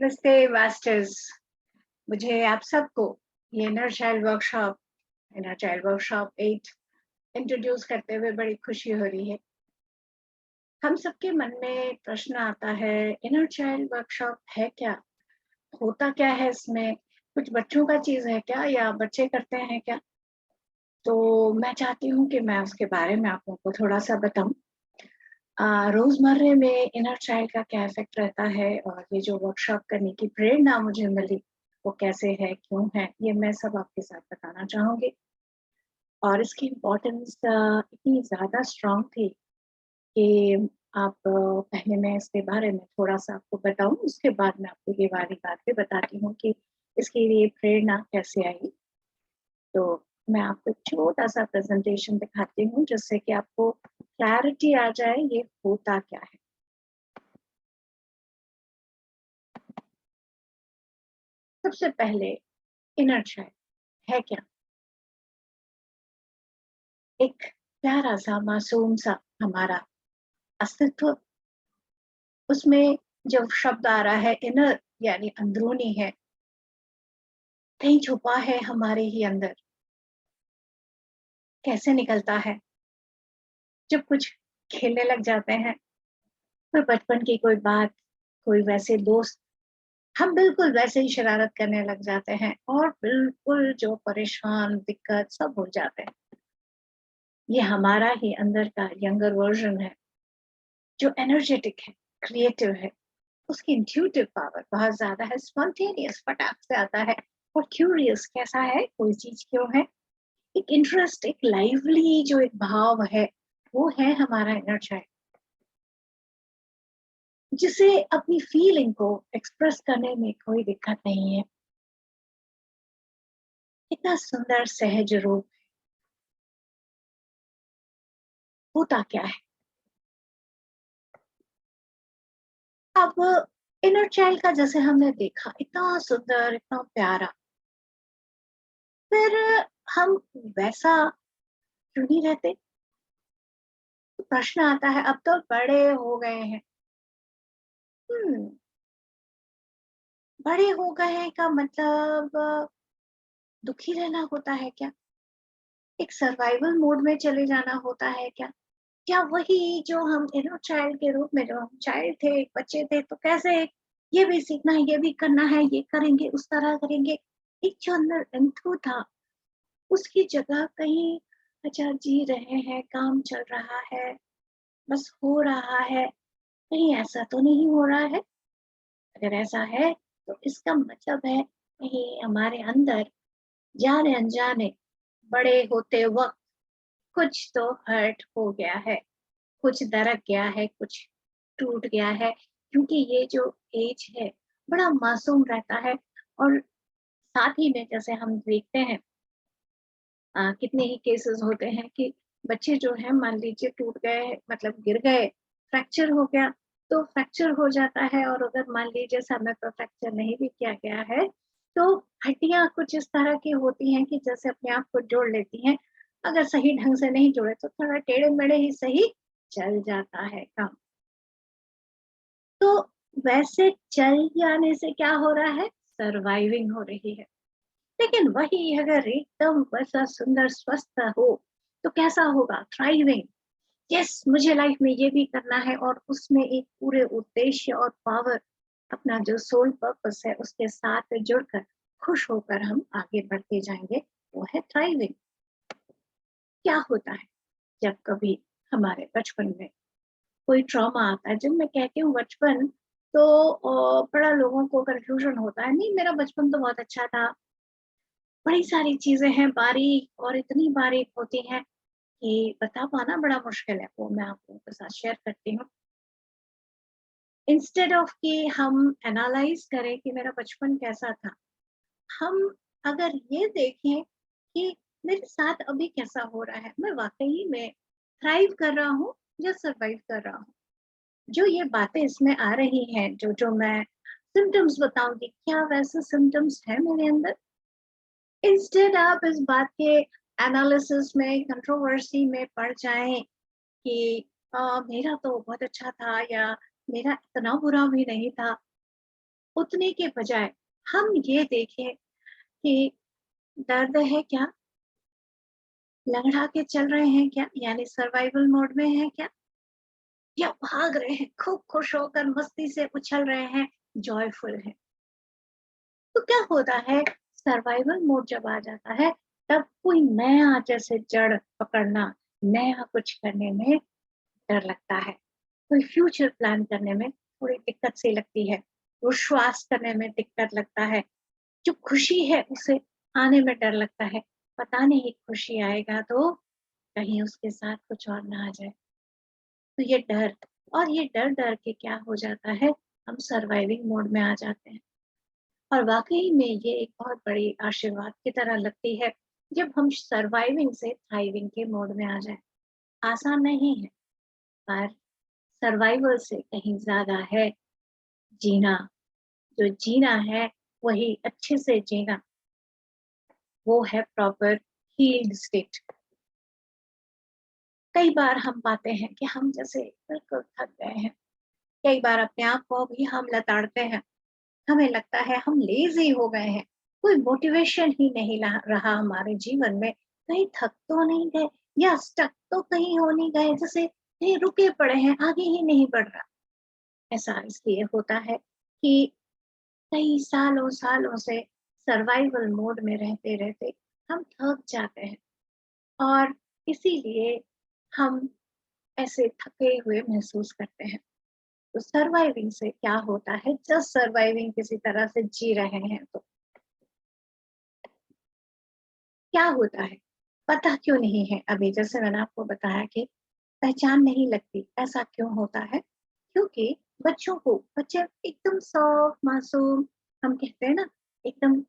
नमस्ते मास्टर्स। मुझे आप सबको ये इनर चाइल्ड वर्कशॉप 8 इंट्रोड्यूस करते हुए बड़ी खुशी हो रही है। हम सबके मन में प्रश्न आता है, इनर चाइल्ड वर्कशॉप है क्या? होता क्या है इसमें? कुछ बच्चों का चीज़ है क्या या बच्चे करते हैं क्या? तो मैं चाहती हूँ कि मैं उसके बारे में आप लोगों को थोड़ा-सा बताऊँ। रोज़मर्रे में इनर चाइल्ड का क्या इफ़ेक्ट रहता है और ये जो वर्कशॉप करने की प्रेरणा मुझे मिली, वो कैसे है, क्यों है, ये मैं सब आपके साथ बताना चाहूँगी। और इसकी इम्पोर्टेंस इतनी ज़्यादा स्ट्रॉन्ग थी कि पहले मैं इसके बारे में थोड़ा-सा आपको बताऊँ, उसके बाद मैं आपको ये वाली बात भी बताती हूँ कि इसके लिए प्रेरणा कैसे आई। तो मैं आपको एक छोटा-सा प्रेज़ेंटेशन दिखाती हूँ, जिससे कि आपको क्लैरिटी आ जाए, ये होता क्या है। सबसे पहले इनर चाइल्ड है क्या? एक प्यारा-सा, मासूम-सा हमारा अस्तित्व, उसमें जब शब्द आ रहा है इनर यानी अंदरूनी है, कहीं छुपा है हमारे ही अंदर, कैसे निकलता है? जब कुछ खेलने लग जाते हैं, कोई बचपन की कोई बात, कोई वैसे दोस्त, हम बिल्कुल वैसे ही शरारत करने लग जाते हैं और बिल्कुल जो परेशान, दिक्कत सब भूल जाते हैं। ये हमारा ही अंदर का यंगर वर्ज़न है, जो एनर्जेटिक है, क्रिएटिव है। उसकी इंट्यूटिव पावर बहुत ज़्यादा है, स्पॉन्टेनियस फटाक से आता है और क्यूरियस कैसा है, कोई चीज़ क्यों है, एक इंटरेस्ट, एक लाइवली जो एक भाव है, वो है हमारा इनर चाइल्ड, जिसे अपनी फीलिंग को एक्सप्रेस करने में कोई दिक्कत नहीं है। इतना सुंदर सहज रूप, होता क्या है? अब इनर चाइल्ड का जैसे हमने देखा, इतना सुंदर, इतना प्यारा, फिर हम वैसा क्यों नहीं रहते? तो प्रश्न आता है, अब तो बड़े हो गए हैं। हुँ, बड़े हो गए हैं का मतलब दुखी रहना होता है क्या? एक सर्वाइवल मोड में चले जाना होता है क्या? या वही जो हम इनर चाइल्ड के रूप में, जब हम चाइल्ड थे, एक बच्चे थे, तो कैसे ये भी सीखना है, ये भी करना है, ये करेंगे, उस तरह करेंगे। एक जो अंदर इंथू था, उसकी जगह कहीं अच्छा जी रहे हैं, काम चल रहा है, बस हो रहा है, कहीं ऐसा तो नहीं हो रहा है? अगर ऐसा है, तो इसका मतलब है कहीं हमारे अंदर जाने-अनजाने बड़े होते वक़्त कुछ तो हर्ट हो गया है, कुछ दरक गया है, कुछ टूट गया है, क्योंकि ये जो एज है, बड़ा मासूम रहता है और साथ ही में जैसे हम देखते हैं कितने ही केसेस होते हैं कि बच्चे जो हैं मान लीजिए टूट गए, मतलब गिर गए, फ्रैक्चर हो गया, तो फ्रैक्चर हो जाता है और अगर मान लीजिए समय पर फ्रैक्चर नहीं भी किया गया है, तो हड्डियाँ कुछ इस तरह की होती हैं कि जैसे अपने आप को जोड़ लेती हैं। अगर सही ढंग से नहीं जोड़े तो थोड़ा टेढ़े-मेढ़े ही सही चल जाता है काम। तो वैसे चल जाने से क्या हो रहा है? सर्वाइविंग हो रही है। लेकिन वही अगर एकदम वैसा सुंदर स्वस्थ हो, तो कैसा होगा? थ्राइविंग। यस, मुझे लाइफ में ये भी करना है और उसमें एक पूरे उद्देश्य और पावर, अपना जो सोल पर्पस है उसके साथ जुड़कर खुश होकर हम आगे बढ़ते जाएँगे, वो है थ्राइविंग। क्या होता है जब कभी हमारे बचपन में कोई ट्रॉमा आता है? जब मैं कहती हूँ बचपन, तो बड़ा लोगों को कन्फ्यूज़न होता है, नहीं मेरा बचपन तो बहुत अच्छा था। बड़ी सारी चीज़ें हैं बारीक और इतनी बारीक होती हैं कि बता पाना बड़ा मुश्किल है, वो मैं आप लोगों के साथ शेयर करती हूँ। इंस्टेड ऑफ कि हम एनालाइज़ करें कि मेरा बचपन कैसा था, हम अगर ये देखें कि मेरे साथ अभी कैसा हो रहा है, मैं वाक़ई में थ्राइव कर रहा हूँ या सर्वाइव कर रहा हूँ। जो ये बातें इसमें आ रही हैं, जो-जो मैं सिम्पटम्स बताऊँगी, क्या वैसे सिम्पटम्स हैं मेरे अंदर? इंस्टेड आप इस बात के एनालिसिस में, कंट्रोवर्सी में पड़ जाएँ कि मेरा तो बहुत अच्छा था या मेरा इतना बुरा भी नहीं था। उतने के बजाय हम ये देखें कि दर्द है क्या? लंगड़ा के चल रहे हैं क्या? यानी सर्वाइवल मोड में हैं क्या? या भाग रहे हैं, खूब खुश होकर मस्ती से उछल रहे हैं, जॉयफुल हैं? तो क्या होता है, सर्वाइवल मोड जब आ जाता है, तब कोई नया जैसे जड़ पकड़ना, नया कुछ करने में डर लगता है। कोई फ्यूचर प्लान करने में थोड़ी दिक्कत सी लगती है, विश्वास करने में दिक्कत लगता है, जो खुशी है उसे आने में डर लगता है। पता नहीं खुशी आएगा तो कहीं उसके साथ कुछ और ना आ जाए। तो ये डर, और ये डर-डर के क्या हो जाता है, हम सर्वाइविंग मोड में आ जाते हैं। और वाक़ई में ये एक बहुत बड़ी आशीर्वाद की तरह लगती है, जब हम सर्वाइविंग से थ्राइविंग के मोड में आ जाएँ। आसान नहीं है, पर सर्वाइवल से कहीं ज़्यादा है जीना। जो जीना है, वही अच्छे से जीना, वो है प्रॉपर हील्ड स्टेट। कई बार हम पाते हैं कि हम जैसे बिल्कुल थक गए हैं, कई बार अपने आप को भी हम लताड़ते हैं, हमें लगता है हम लेज़ी हो गए हैं, कोई मोटिवेशन ही नहीं रहा हमारे जीवन में, कहीं थक तो नहीं गए या स्टक तो कहीं हो नहीं गए, जैसे कहीं रुके पड़े हैं, आगे ही नहीं बढ़ रहा। ऐसा इसलिए होता है कि कई सालों-सालों से सर्वाइवल मोड में रहते-रहते हम थक जाते हैं, और इसीलिए हम ऐसे थके हुए महसूस करते हैं। तो सर्वाइविंग से क्या होता है, जस्ट सर्वाइविंग किसी तरह से जी रहे हैं तो क्या होता है? पता क्यों नहीं है? अभी जैसे मैंने आपको बताया कि पहचान नहीं लगती, ऐसा क्यों होता है? क्योंकि बच्चे एकदम सॉफ्ट मासूम, हम कहते हैं ना, एकदम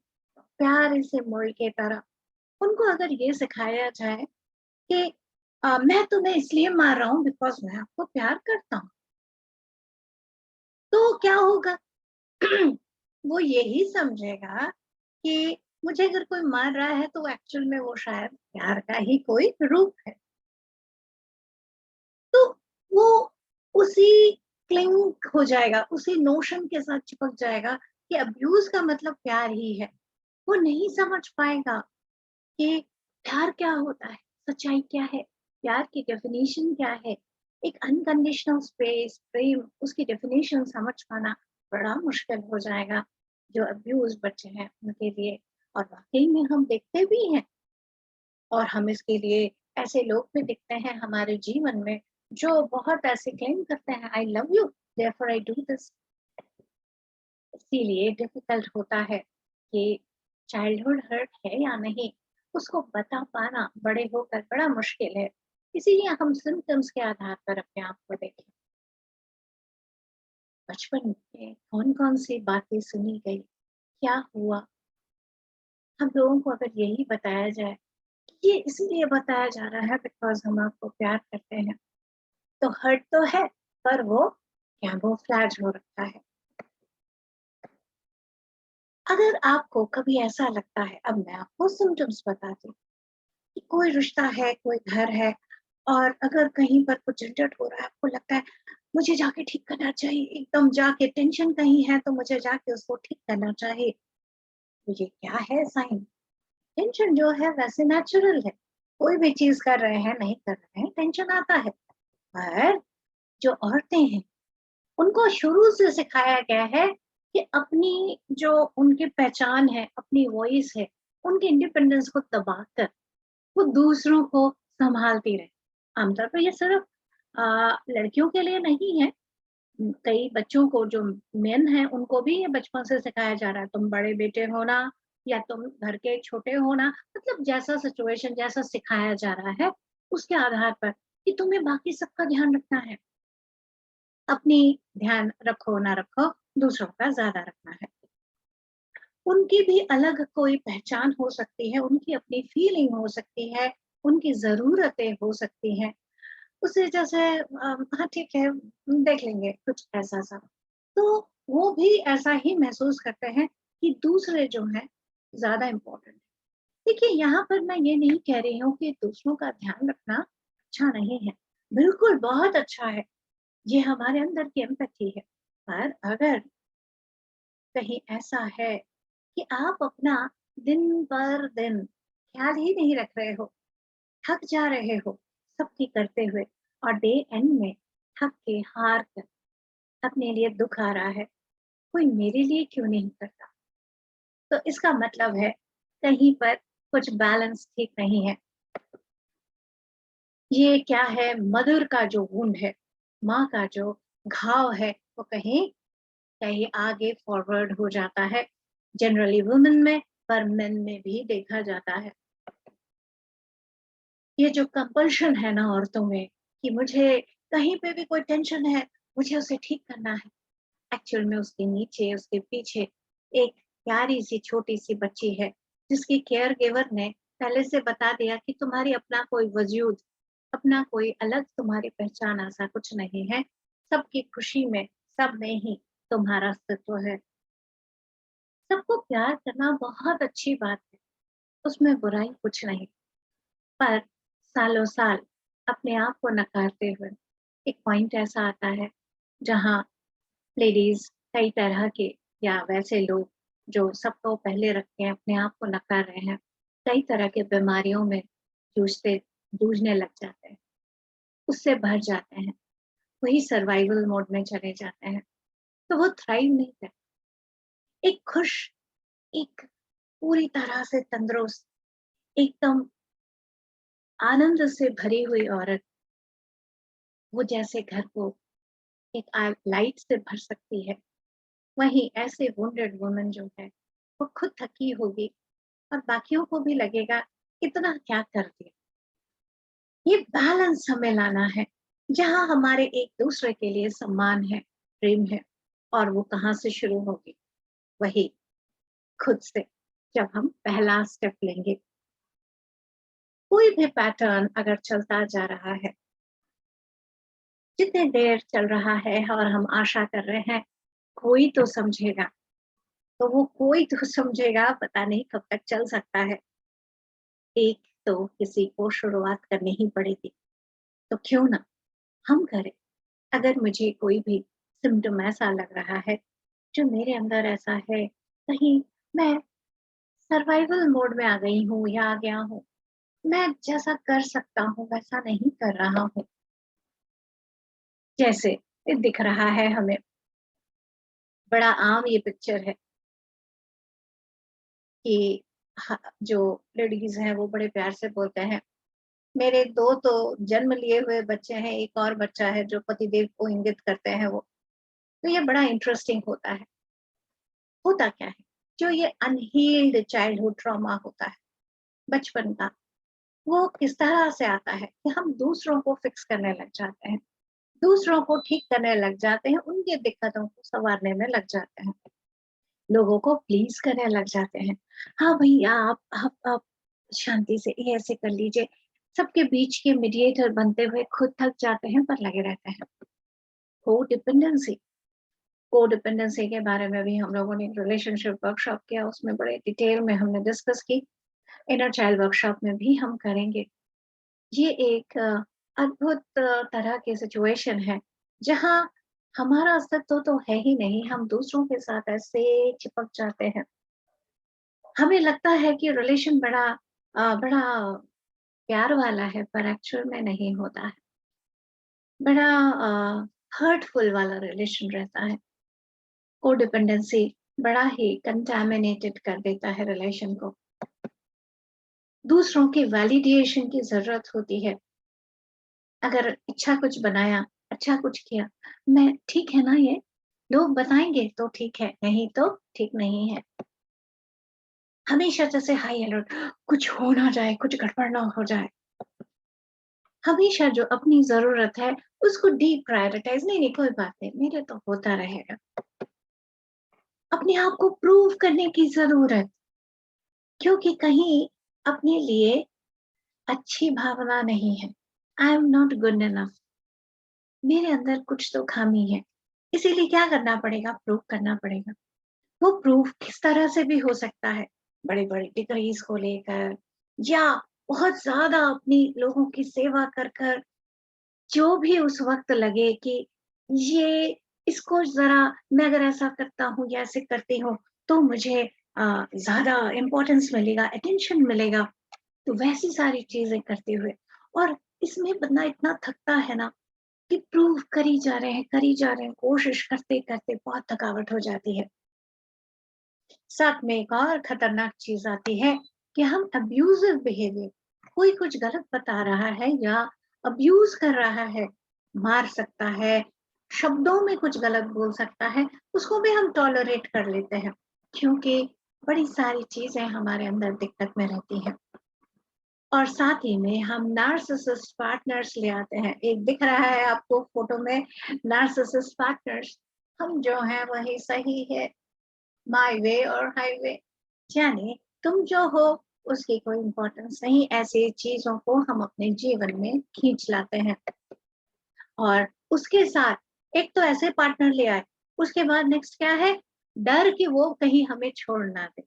प्यारे से मोल की तरह, उनको अगर ये सिखाया जाए कि मैं तुम्हें इसलिए मार रहा हूँ बिकॉज़ मैं आपको प्यार करता हूँ, तो क्या होगा? वो यही समझेगा कि मुझे अगर कोई मार रहा है तो एक्चुअल में वो शायद प्यार का ही कोई रूप है। तो वो उसी क्लिंग हो जाएगा, उसी नोशन के साथ चिपक जाएगा कि अब्यूज़ का मतलब प्यार ही है। वो नहीं समझ पाएगा कि प्यार क्या होता है, सच्चाई क्या है, प्यार की डेफ़िनेशन क्या है, एक अनकंडीशनल स्पेस, प्रेम, उसकी डेफ़िनेशन समझ पाना बड़ा मुश्किल हो जाएगा, जो अब्यूज़ बच्चे हैं उनके लिए। और वाक़ई में हम देखते भी हैं, और हम इसके लिए ऐसे लोग भी दिखते हैं हमारे जीवन में, जो बहुत ऐसे क्लेम करते हैं, I love you, therefore I do this. इसीलिए डिफ़िकल्ट होता है कि चाइल्डहुड हर्ट है या नहीं, उसको बता पाना बड़े होकर बड़ा मुश्किल है। इसीलिए हम सिम्पटम्स के आधार पर अपने आप को देखें। बचपन में कौन-कौन सी बातें सुनी गई, क्या हुआ? हम लोगों को अगर यही बताया जाए, ये इसलिए बताया जा रहा है बिकॉज़ हम आपको प्यार करते हैं, तो हर्ट तो है, पर वो कैमोफ्लेज हो रखा है। अगर आपको कभी ऐसा लगता है, अब मैं आपको सिम्पटम्स बताती हूँ, कि कोई रिश्ता है, कोई घर है, और अगर कहीं पर कुछ झंझट हो रहा है, आपको लगता है मुझे जाके ठीक करना चाहिए, एकदम जाके टेंशन कहीं है तो मुझे जाके उसको ठीक करना चाहिए। तो ये क्या है साइन? टेंशन जो है वैसे नेचुरल है। कोई भी चीज़ कर रहे हैं, नहीं कर रहे हैं, टेंशन आता है। पर जो औरतें हैं, उनको शुरू से सिखाया गया है कि अपनी जो उनकी पहचान है, अपनी वॉइस है, उनके इंडिपेंडेंस को दबाकर वो दूसरों को सँभालती रहे। आमतौर पर ये सिर्फ़ लड़कियों के लिए नहीं है, कई बच्चों को जो मेन हैं उनको भी ये बचपन से सिखाया जा रहा है, तुम बड़े बेटे होना या तुम घर के छोटे होना, मतलब जैसा सिचुएशन जैसा सिखाया जा रहा है, उसके आधार पर कि तुम्हें बाकी सबका ध्यान रखना है। अपनी ध्यान रखो ना रखो, दूसरों का ज़्यादा रखना है। उनकी भी अलग कोई पहचान हो सकती है, उनकी अपनी फीलिंग हो सकती है, उनकी ज़रूरतें हो सकती हैं। उसे जैसे हाँ ठीक है, देख लेंगे कुछ ऐसा-सा। तो वो भी ऐसा ही महसूस करते हैं कि दूसरे जो हैं ज़्यादा इम्पोर्टेंट है। देखिए, यहाँ पर मैं ये नहीं कह रही हूँ कि दूसरों का ध्यान रखना अच्छा नहीं है। बिल्कुल बहुत अच्छा है, ये हमारे अंदर की एम्पैथी है। पर अगर कहीं ऐसा है कि आप अपना दिन पर दिन ख्याल ही नहीं रख रहे हो, थक जा रहे हो सबकी करते हुए, और डे एंड में थक के हार कर अपने लिए दुख आ रहा है, कोई मेरे लिए क्यों नहीं करता? तो इसका मतलब है कहीं पर कुछ बैलेंस ठीक नहीं है। ये क्या है, मदर का जो वुंड है, माँ का जो घाव है, वो कहीं कहीं आगे फॉरवर्ड हो जाता है। जनरली वुमेन में, पर मेन में भी देखा जाता है। ये जो कंपल्शन है ना औरतों में कि मुझे कहीं पे भी कोई टेंशन है, मुझे उसे ठीक करना है। एक्चुअल में उसके नीचे, उसके पीछे एक प्यारी-सी छोटी-सी बच्ची है, जिसकी केयर गिवर ने पहले से बता दिया कि तुम्हारी अपना कोई वजूद, अपना कोई अलग तुम्हारी पहचान ऐसा कुछ नहीं है। सबकी खुशी में, सब में ही तुम्हारा अस्तित्व है। सबको प्यार करना बहुत अच्छी बात है, उसमें बुराई कुछ नहीं। पर सालों-साल अपने आप को नकारते हुए एक पॉइंट ऐसा आता है, जहाँ लेडीज़ कई तरह के या वैसे लोग जो सबको पहले रख के अपने आप को नकार रहे हैं, कई तरह के बीमारियों में जूझते जूझने लग जाते हैं, उससे भर जाते हैं, वही सर्वाइवल मोड में चले जाते हैं, तो वो थ्राइव नहीं करते। एक खुश, एक पूरी तरह से तंदुरुस्त, एकदम आनंद से भरी हुई औरत, वो जैसे घर को एक लाइट से भर सकती है, वहीं ऐसे वुंडेड वुमन जो है, वो खुद थकी होगी और बाकियों को भी लगेगा इतना क्या कर दिया। ये बैलेंस हमें लाना है, जहाँ हमारे एक दूसरे के लिए सम्मान है, प्रेम है, और वो कहाँ से शुरू होगी? वही खुद से, जब हम पहला स्टेप लेंगे। कोई भी पैटर्न अगर चलता जा रहा है, जितने देर चल रहा है और हम आशा कर रहे हैं कोई तो समझेगा, तो वो कोई तो समझेगा पता नहीं कब तक चल सकता है। एक तो किसी को शुरुआत करनी ही पड़ेगी, तो क्यों ना हम करें। अगर मुझे कोई भी सिम्पटम ऐसा लग रहा है, जो मेरे अंदर ऐसा है, कहीं मैं सर्वाइवल मोड में आ गई हूँ या आ गया हूँ, मैं जैसा कर सकता हूँ वैसा नहीं कर रहा हूँ। जैसे ये दिख रहा है हमें, बड़ा आम ये पिक्चर है कि जो लेडीज़ हैं वो बड़े प्यार से बोलते हैं, मेरे 2 तो जन्म लिए हुए बच्चे हैं, एक और बच्चा है जो पतिदेव को इंगित करते हैं वो। तो ये बड़ा इंटरेस्टिंग होता है। होता क्या है? जो ये अनहील्ड चाइल्डहुड ट्रॉमा होता है, बचपन का, वो किस तरह से आता है कि हम दूसरों को फिक्स करने लग जाते हैं, दूसरों को ठीक करने लग जाते हैं, उनकी दिक्कतों को सँवारने में लग जाते हैं, लोगों को प्लीज़ करने लग जाते हैं। हाँ भैया आप शांति से ये ऐसे कर लीजिए, सबके बीच के मीडिएटर बनते हुए खुद थक जाते हैं पर लगे रहते हैं। कोडिपेंडेंसी कोडिपेंडेंसी के बारे में भी हम लोगों ने एक रिलेशनशिप वर्कशॉप किया, उसमें बड़े डिटेल में हमने डिस्कस की। इनर चाइल्ड वर्कशॉप में भी हम करेंगे। ये एक अद्भुत तरह की सिचुएशन है, जहाँ हमारा अस्तित्व तो है ही नहीं, हम दूसरों के साथ ऐसे चिपक जाते हैं। हमें लगता है कि रिलेशन बड़ा प्यार वाला है, पर एक्चुअल में नहीं होता है। बड़ा हर्टफुल वाला रिलेशन रहता है। कोडिपेंडेंसी बड़ा ही कंटामिनेटेड कर देता है रिलेशन को। दूसरों की वैलिडेशन की ज़रूरत होती है। अगर अच्छा कुछ बनाया, अच्छा कुछ किया, मैं ठीक है ना ये? लोग बताएँगे तो ठीक है, नहीं तो ठीक नहीं है। हमेशा जैसे हाई अलर्ट, कुछ हो ना जाए, कुछ गड़बड़ ना हो जाए। हमेशा जो अपनी ज़रूरत है, उसको प्रायोरिटाइज़ नहीं, नहीं कोई बात नहीं, मेरे तो होता रहेगा। अपने आप को प्रूव करने की ज़रूरत, क्योंकि कहीं अपने लिए अच्छी भावना नहीं है। I am not good enough, मेरे अंदर कुछ तो खामी है। इसीलिए क्या करना पड़ेगा? प्रूव करना पड़ेगा। वो प्रूफ किस तरह से भी हो सकता है, बड़ी-बड़ी डिग्रीज़ को लेकर या बहुत ज़्यादा अपनी लोगों की सेवा कर कर, जो भी उस वक़्त लगे कि ये इसको ज़रा मैं अगर ऐसा करता हूँ या ऐसे करती हूँ तो मुझे ज़्यादा इम्पोर्टेंस मिलेगा, अटेंशन मिलेगा। तो वैसी सारी चीज़ें करते हुए और इसमें बंदा इतना थकता है ना कि प्रूव करी जा रहे हैं, कोशिश करते-करते बहुत थकावट हो जाती है। साथ में एक और खतरनाक चीज़ आती है कि हम अब्यूज़िव बिहेवियर, कोई कुछ गलत बता रहा है या अब्यूज़ कर रहा है, मार सकता है, शब्दों में कुछ गलत बोल सकता है, उसको भी हम टॉलरेट कर लेते हैं, क्योंकि बड़ी सारी चीज़ें हमारे अंदर दिक्कत में रहती हैं। और साथ ही में हम नार्सिसिस्ट पार्टनर्स ले आते हैं। एक दिख रहा है आपको फ़ोटो में नार्सिसिस्ट पार्टनर्स, हम जो हैं वही सही है, माय वे और हाईवे। यानी तुम जो हो उसकी कोई इम्पोर्टेंस नहीं, ऐसी चीज़ों को हम अपने जीवन में खींच लाते हैं। और उसके साथ एक तो ऐसे पार्टनर ले आए, उसके बाद नेक्स्ट क्या है? डर कि वो कहीं हमें छोड़ ना दे।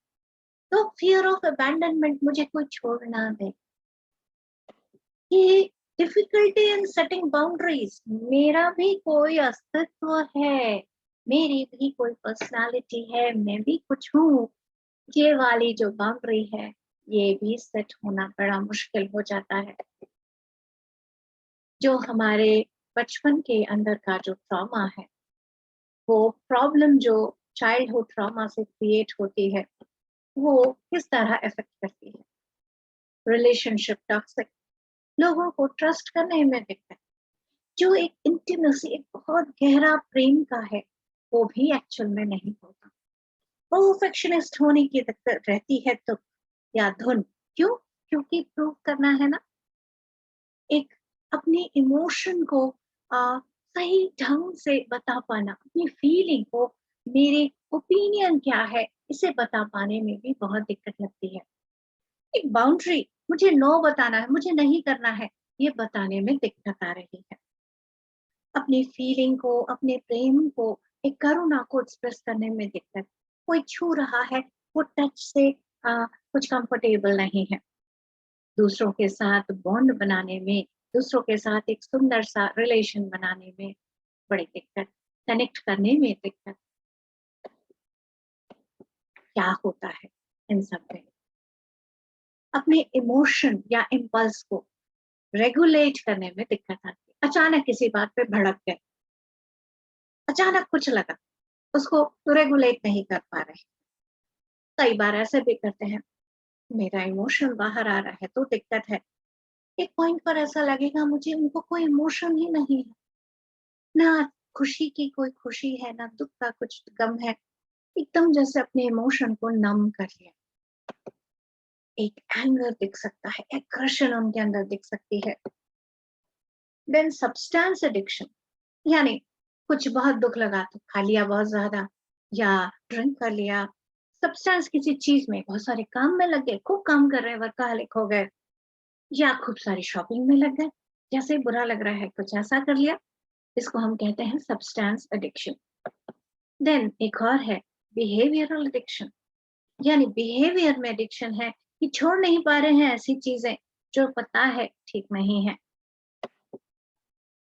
तो फ़ियर ऑफ अबैंडनमेंट, मुझे कोई छोड़ ना दे। ये डिफिकल्टी इन सेटिंग बाउंड्रीज, मेरा भी कोई अस्तित्व है, मेरी भी कोई पर्सनालिटी है, मैं भी कुछ हूँ। ये वाली जो बाउंड्री है, ये भी सेट होना बड़ा मुश्किल हो जाता है। जो हमारे बचपन के अंदर का जो ट्रॉमा है, वो प्रॉब्लम जो चाइल्डहुड ट्रॉमा से क्रिएट होती है, वो किस तरह इफेक्ट करती है। रिलेशनशिप टॉक्सिक, लोगों को ट्रस्ट करने में दिक्कत, जो एक इंटीमेसी, एक बहुत गहरा प्रेम का है, वो भी एक्चुअल में नहीं होता। परफेक्शनिस्ट होने की दिक्कत रहती है तो या धुन, क्यों? क्योंकि प्रूव करना है ना, एक अपने इमोशन को सही ढंग से बता पाना, अपनी फीलिंग को, मेरे ओपिनियन क्या है, इसे बता पाने में भी बहुत दिक्कत लगती है। एक बाउंड्री, मुझे नो बताना है, मुझे नहीं करना है, ये बताने में दिक्कत आ रही है। अपनी फीलिंग को, अपने प्रेम को, एक करुणा को एक्सप्रेस करने में दिक्कत। कोई छू रहा है, वो टच से कुछ कंफर्टेबल नहीं है। दूसरों के साथ बॉन्ड बनाने में, दूसरों के साथ एक सुंदर सा रिलेशन बनाने में बड़ी दिक्कत, कनेक्ट करने में दिक्कत। क्या होता है इन सब में? अपने इमोशन या इम्पल्स को रेगुलेट करने में दिक्कत आती है। अचानक किसी बात पे भड़क गए, अचानक कुछ लगा, उसको रेगुलेट नहीं कर पा रहे। कई बार ऐसे भी करते हैं, मेरा इमोशन बाहर आ रहा है तो दिक्कत है। एक पॉइंट पर ऐसा लगेगा मुझे उनको कोई इमोशन ही नहीं है, ना खुशी की कोई खुशी है, ना दुःख का कुछ गम है। एकदम जैसे अपने इमोशन को नम कर लिया। एक एंगर दिख सकता है, एग्रेशन उनके अंदर दिख सकती है। देन सब्सटेंस एडिक्शन, यानी कुछ बहुत दुःख लगा तो खा लिया बहुत ज़्यादा या ड्रिंक कर लिया। सब्सटेंस किसी चीज़ में, बहुत सारे काम में लग गए, खूब काम कर रहे हैं, वर्कaholic हो गए या खूब सारी शॉपिंग में लग गए। जैसे ही बुरा लग रहा है कुछ ऐसा कर लिया, इसको हम कहते हैं सब्सटेंस एडिक्शन। देन एक और है बिहेवियरल एडिक्शन, यानी बिहेवियर में एडिक्शन है कि छोड़ नहीं पा रहे हैं ऐसी चीजें जो पता है ठीक नहीं है।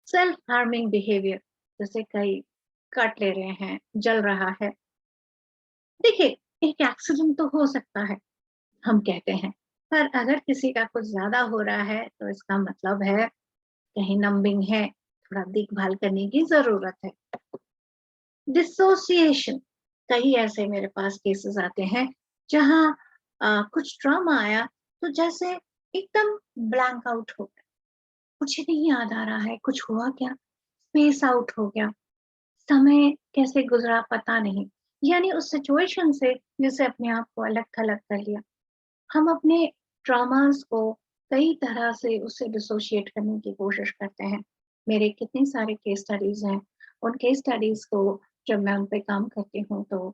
सेल्फ हार्मिंग बिहेवियर, जैसे कई काट ले रहे हैं, जल रहा है। देखिए, एक एक्सीडेंट तो हो सकता है, हम कहते हैं, पर अगर किसी का कुछ ज्यादा हो रहा है तो इसका मतलब है कहीं नंबिंग है, थोड़ा देखभाल करने की जरूरत है। डिसोसिएशन, कई ऐसे मेरे पास केसेस आते हैं जहाँ कुछ ट्रॉमा आया तो जैसे एकदम ब्लैंक आउट हो गया, कुछ नहीं याद आ रहा है, कुछ हुआ क्या, स्पेस आउट हो गया, समय कैसे गुजरा पता नहीं। यानी उस सिचुएशन से जैसे अपने आप को अलग थलग कर लिया। हम अपने ट्रॉमास को कई तरह से उससे डिसोशिएट करने की कोशिश करते हैं। मेरे कितने सारे केस स्टडीज़ हैं, उन केस स्टडीज़ को जब मैं उन पे काम करती हूँ तो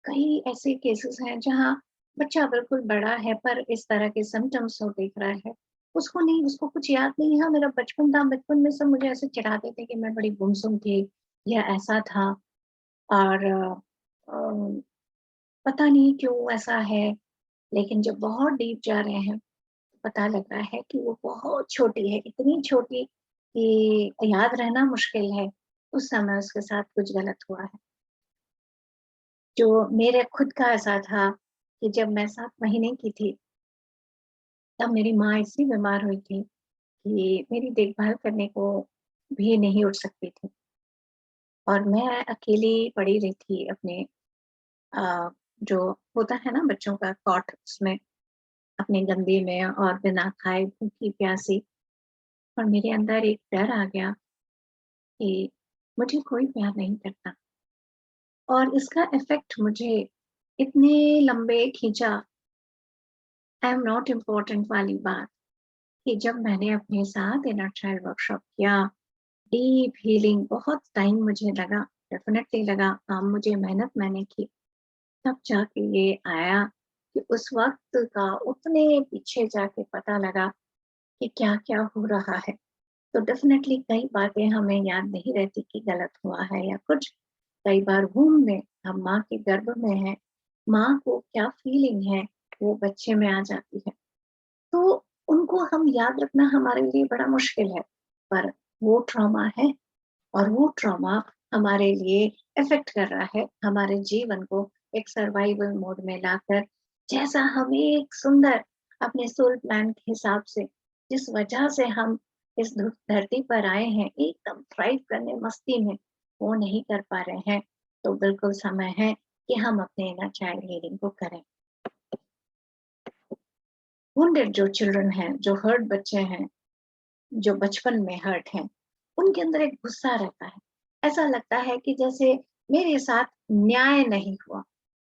कई ऐसे केसेस हैं जहाँ बच्चा बिल्कुल बड़ा है पर इस तरह के सिम्पटम्स वो देख रहा है। उसको नहीं, उसको कुछ याद नहीं, हाँ, मेरा बचपन था, बचपन में सब मुझे ऐसे चिढ़ाते थे कि मैं बड़ी गुमसुम थी या ऐसा था और अ, पता नहीं क्यों ऐसा है। लेकिन जब बहुत डीप जा रहे हैं पता लग रहा है कि वो बहुत छोटी है, इतनी छोटी कि याद रहना मुश्किल है। उस समय उसके साथ कुछ गलत हुआ है। जो मेरे खुद का ऐसा था कि जब मैं 7 महीने की थी, तब मेरी माँ इतनी बीमार हुई थी कि मेरी देखभाल करने को भी नहीं उठ सकती थी और मैं अकेली पड़ी रही थी अपने अ, जो होता है ना बच्चों का कॉट, उसमें अपने गंदे में और बिना खाए भूखी-प्यासी। और मेरे अंदर एक डर आ गया कि मुझे कोई प्यार नहीं करता और इसका इफ़ेक्ट मुझे इतने लंबे खींचा, आई एम नॉट इम्पोर्टेंट वाली बात, कि जब मैंने अपने साथ इनर चाइल्ड वर्कशॉप किया, डीप हीलिंग बहुत टाइम मुझे लगा, डेफ़िनेटली लगा, मुझे मेहनत मैंने की, तब जाके ये आया कि उस वक़्त का उतने पीछे जाके पता लगा कि क्या-क्या हो रहा है। तो डेफ़िनेटली कई बातें हमें याद नहीं रहती कि गलत हुआ है या कुछ। कई बार वूम्ब में, हम माँ के गर्भ में हैं, माँ को क्या फीलिंग है, वो बच्चे में आ जाती है। तो उनको हम याद रखना हमारे लिए बड़ा मुश्किल है, पर वो ट्रॉमा है और वो ट्रॉमा हमारे लिए इफ़ेक्ट कर रहा है, हमारे जीवन को एक सर्वाइवल मोड में लाकर, जैसा हम एक सुंदर अपने सोल प्लान के हिसाब से, जिस वजह से हम इस धरती पर आए हैं, एकदम थ्राइव करने मस्ती में, वो नहीं कर पा रहे हैं। तो बिल्कुल समय है कि हम अपने इनर चाइल्ड हीलिंग को करें। वुंडेड जो चिल्ड्रन हैं, जो हर्ट बच्चे हैं, जो बचपन में हर्ट हैं, उनके अंदर एक गुस्सा रहता है। ऐसा लगता है कि जैसे मेरे साथ न्याय नहीं हुआ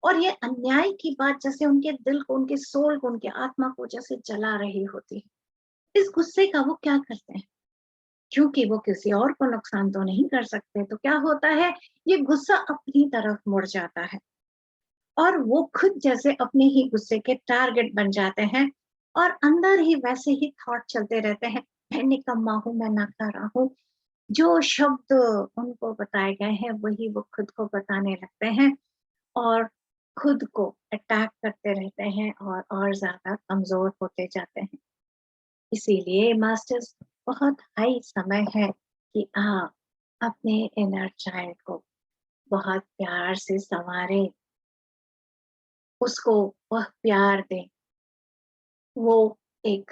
और ये अन्याय की बात जैसे उनके दिल को, उनके सोल को, उनकी आत्मा को जैसे जला रही होती है। इस गुस्से का वो क्या करते हैं? क्योंकि वो किसी और को नुकसान तो नहीं कर सकते, तो क्या होता है, ये गुस्सा अपनी तरफ मुड़ जाता है और वो खुद जैसे अपने ही गुस्से के टारगेट बन जाते हैं और अंदर ही वैसे ही थॉट चलते रहते हैं, मैं निकम्मा हूँ, मैं नकारा हूँ। जो शब्द उनको बताए गए हैं वही वो खुद को बताने लगते हैं और खुद को अटैक करते रहते हैं और ज़्यादा कमज़ोर होते जाते हैं। इसीलिए मास्टर्स, बहुत हाई समय है कि आप अपने इनर चाइल्ड को बहुत प्यार से सँवारें, उसको वह प्यार दें, वो एक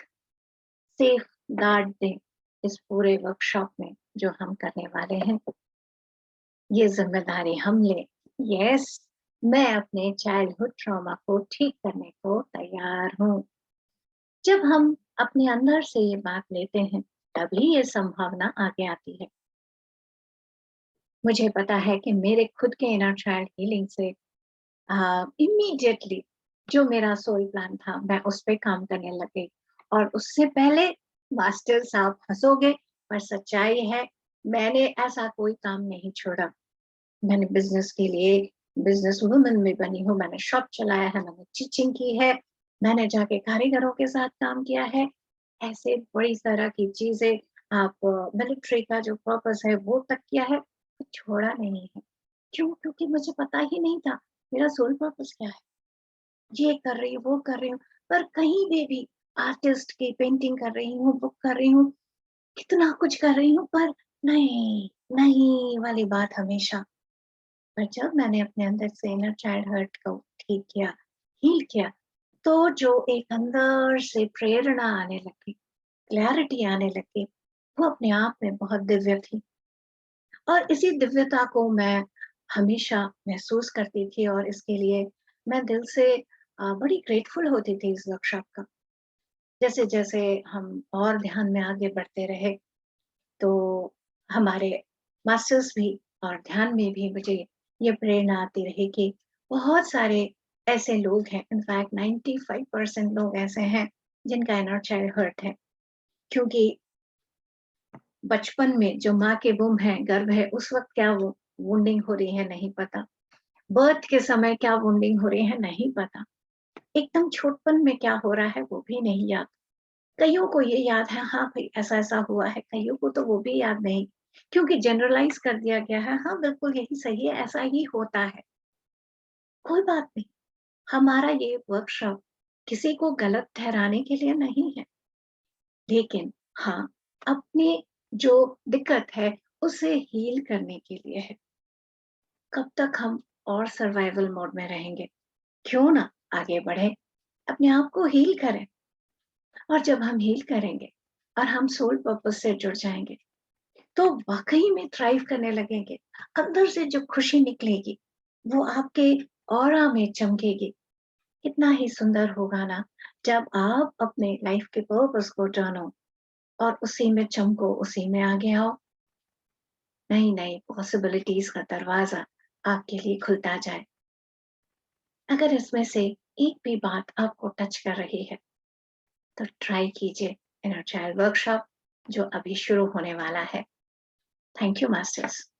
सेफ गार्ड दें इस पूरे वर्कशॉप में जो हम करने वाले हैं। ये ज़िम्मेदारी हम लें। यस, मैं अपने चाइल्डहुड ट्रॉमा को ठीक करने को तैयार हूँ। जब हम अपने अंदर से ये बात लेते हैं, तभी ये संभावना आगे आती है। मुझे पता है कि मेरे खुद के इनर चाइल्ड हीलिंग से इमीडिएटली जो मेरा सोल प्लान था, मैं उस पे काम करने लग गई और उससे पहले, मास्टर्स आप हँसोगे, पर सच्चाई है, मैंने ऐसा कोई काम नहीं छोड़ा। मैंने बिज़नेस के लिए बिज़नेस वुमन भी बनी हूँ, मैंने शॉप चलाया है, मैंने टीचिंग की है, मैंने जाके कारीगरों के साथ काम किया है। ऐसे बड़ी तरह की चीज़ें, आप मिलिट्री का जो पर्पस है वो तक किया है, कुछ छोड़ा नहीं है। क्यों? क्योंकि मुझे पता ही नहीं था मेरा सोल पर्पस क्या है। ये कर रही हूँ, वो कर रही हूँ, पर कहीं पे भी आर्टिस्ट की पेंटिंग कर रही हूँ, बुक कर रही हूँ, कितना कुछ कर रही हूँ, पर नहीं, नहीं वाली बात हमेशा। पर जब मैंने अपने अंदर से इनर चाइल्ड हर्ट को ठीक किया, हील किया, तो जो एक अंदर से प्रेरणा आने लगी, क्लैरिटी आने लगी, वो अपने आप में बहुत दिव्य थी और इसी दिव्यता को मैं हमेशा महसूस करती थी और इसके लिए मैं दिल से बड़ी ग्रेटफुल होती थी इस वर्कशॉप का। जैसे-जैसे हम और ध्यान में आगे बढ़ते रहे, तो हमारे मास्टर्स भी और ध्यान में भी मुझे ये प्रेरणा आती रही कि बहुत सारे ऐसे लोग हैं, इनफैक्ट 95% लोग ऐसे हैं जिनका इनर चाइल्ड हर्ट है। क्योंकि बचपन में जो माँ के वूम्ब है, गर्भ है, उस वक़्त क्या वो वुंडिंग हो रही है नहीं पता। बर्थ के समय क्या वुंडिंग हो रही है नहीं पता। एकदम छोटपन में क्या हो रहा है वो भी नहीं याद। कइयों को ये याद है, हाँ भाई ऐसा-ऐसा हुआ है, कइयों को तो वो भी याद नहीं, क्योंकि जनरलाइज़ कर दिया गया है, हाँ बिल्कुल यही सही है, ऐसा ही होता है। कोई बात नहीं, हमारा ये वर्कशॉप किसी को गलत ठहराने के लिए नहीं है, लेकिन हाँ, अपनी जो दिक्कत है उसे हील करने के लिए है। कब तक हम और सर्वाइवल मोड में रहेंगे? क्यों ना आगे बढ़े, अपने आप को हील करें। और जब हम हील करेंगे और हम सोल पर्पस से जुड़ जाएंगे, तो वाकई में थ्राइव करने लगेंगे। अंदर से जो खुशी निकलेगी, वो आपके ऑरा में चमकेगी। कितना ही सुंदर होगा ना, जब आप अपने लाइफ के पर्पस को जानो और उसी में चमको, उसी में आगे आओ। नई नई पॉसिबिलिटीज का दरवाजा आपके लिए खुलता जाए। अगर इसमें से एक भी बात आपको टच कर रही है, तो ट्राई कीजिए इनर चाइल्ड वर्कशॉप, जो अभी शुरू होने वाला है। Thank you masters.